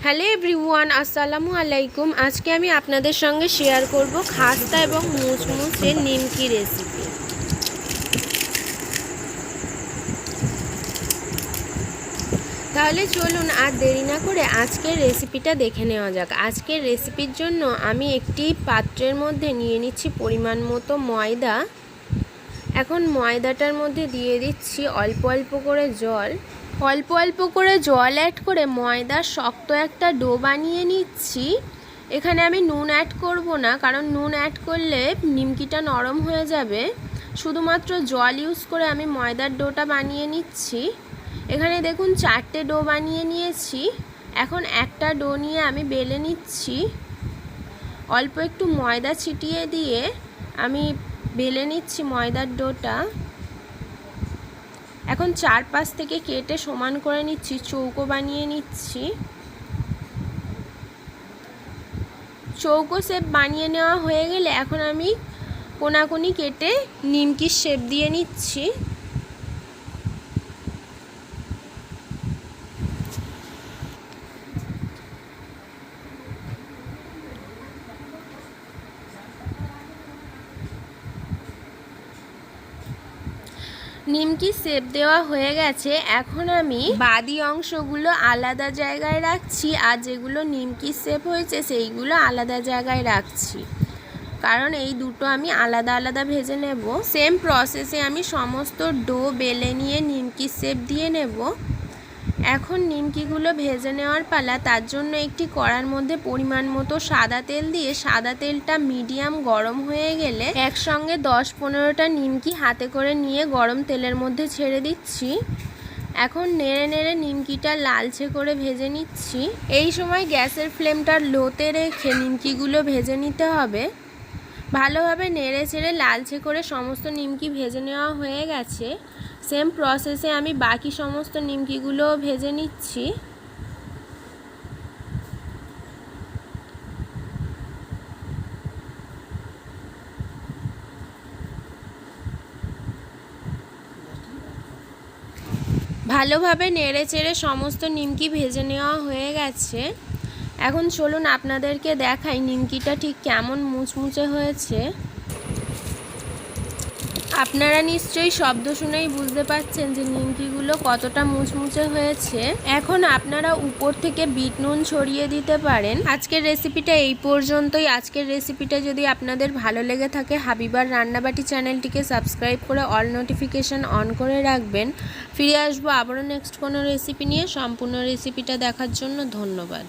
Hello everyone, আসসালামু আলাইকুম। আজকে আমি আপনাদের সঙ্গে শেয়ার করব খাস্তা এবং মুচমুচে নিমকি রেসিপি। তাহলে চলুন আর দেরি না করে আজকের রেসিপিটা দেখে নেওয়া যাক। আজকের রেসিপির জন্য আমি একটি পাত্রের মধ্যে নিয়ে নিচ্ছি পরিমাণ মতো ময়দা। এখন ময়দাটার মধ্যে দিয়ে দিচ্ছি অল্প অল্প করে জল। অল্প অল্প করে জল অ্যাড করে ময়দার শক্ত একটা ডো বানিয়ে নিচ্ছি। এখানে আমি নুন অ্যাড করব না, কারণ নুন অ্যাড করলে নিমকিটা নরম হয়ে যাবে। শুধুমাত্র জল ইউজ করে আমি ময়দার ডোটা বানিয়ে নিচ্ছি। এখানে দেখুন 4টে ডো বানিয়ে নিয়েছি। এখন একটা ডো নিয়ে আমি বেলে নিচ্ছি। অল্প একটু ময়দা ছিটিয়ে দিয়ে আমি বেলে নিচ্ছি ময়দার ডোটা। এখন চারপাশ থেকে কেটে সমান করে নিচ্ছি, চৌকো বানিয়ে নিচ্ছি। চৌকো শেপ বানিয়ে নেওয়া হয়ে গেলে এখন আমি কোনাকুনি কেটে নিমকির শেপ দিয়ে নিচ্ছি। নিমকি শেপ দেওয়া হয়ে গেছে। এখন আমি বাদি অংশগুলো আলাদা জায়গায় রাখছি, আর যেগুলো নিমকি শেপ হয়েছে সেইগুলো আলাদা জায়গায় রাখছি, কারণ এই দুটো আমি আলাদা আলাদা ভেজে নেব। সেম প্রসেসে আমি সমস্ত ডো বেলে নিয়ে নিমকি শেপ দিয়ে নেব। এখন নিমকিগুলো ভেজে নেওয়ার পালা। তার জন্য একটি কড়ার মধ্যে পরিমাণ মতো সাদা তেল দিয়ে সাদা তেলটা মিডিয়াম গরম হয়ে গেলে একসঙ্গে 10-15টা নিমকি হাতে করে নিয়ে গরম তেলের মধ্যে ছেড়ে দিচ্ছি। এখন নেড়ে নেড়ে নিমকিটা লালচে করে ভেজে নিচ্ছি। এই সময় গ্যাসের ফ্লেমটা লোতে রেখে নিমকিগুলো ভেজে নিতে হবে। ভালোভাবে নেড়ে চেড়ে লালচে করে সমস্ত নিমকি ভেজে নেওয়া হয়ে গেছে। সেম প্রসেসে আমি বাকি সমস্ত নিমকিগুলো ভেজে নিচ্ছি। ভালোভাবে নেড়ে চেড়ে সমস্ত নিমকি ভেজে নেওয়া হয়ে গেছে। এখন চলুন আপনাদেরকে দেখাই নিমকিটা ঠিক কেমন মুচমুচে হয়েছে। আপনারা নিশ্চয়ই শব্দ শুনেই বুঝতে পারছেন যে নিমকিগুলো কতটা মুচমুচে হয়েছে। এখন আপনারা উপর থেকে বিট নুন ছড়িয়ে দিতে পারেন। আজকের রেসিপিটা এই পর্যন্তই। আজকের রেসিপিটা যদি আপনাদের ভালো লেগে থাকে হাবিবার রান্নাবাটি চ্যানেলটিকে সাবস্ক্রাইব করে অল নোটিফিকেশান অন করে রাখবেন। ফিরে আসবো আবারও নেক্সট কোনো রেসিপি নিয়ে। সম্পূর্ণ রেসিপিটা দেখার জন্য ধন্যবাদ।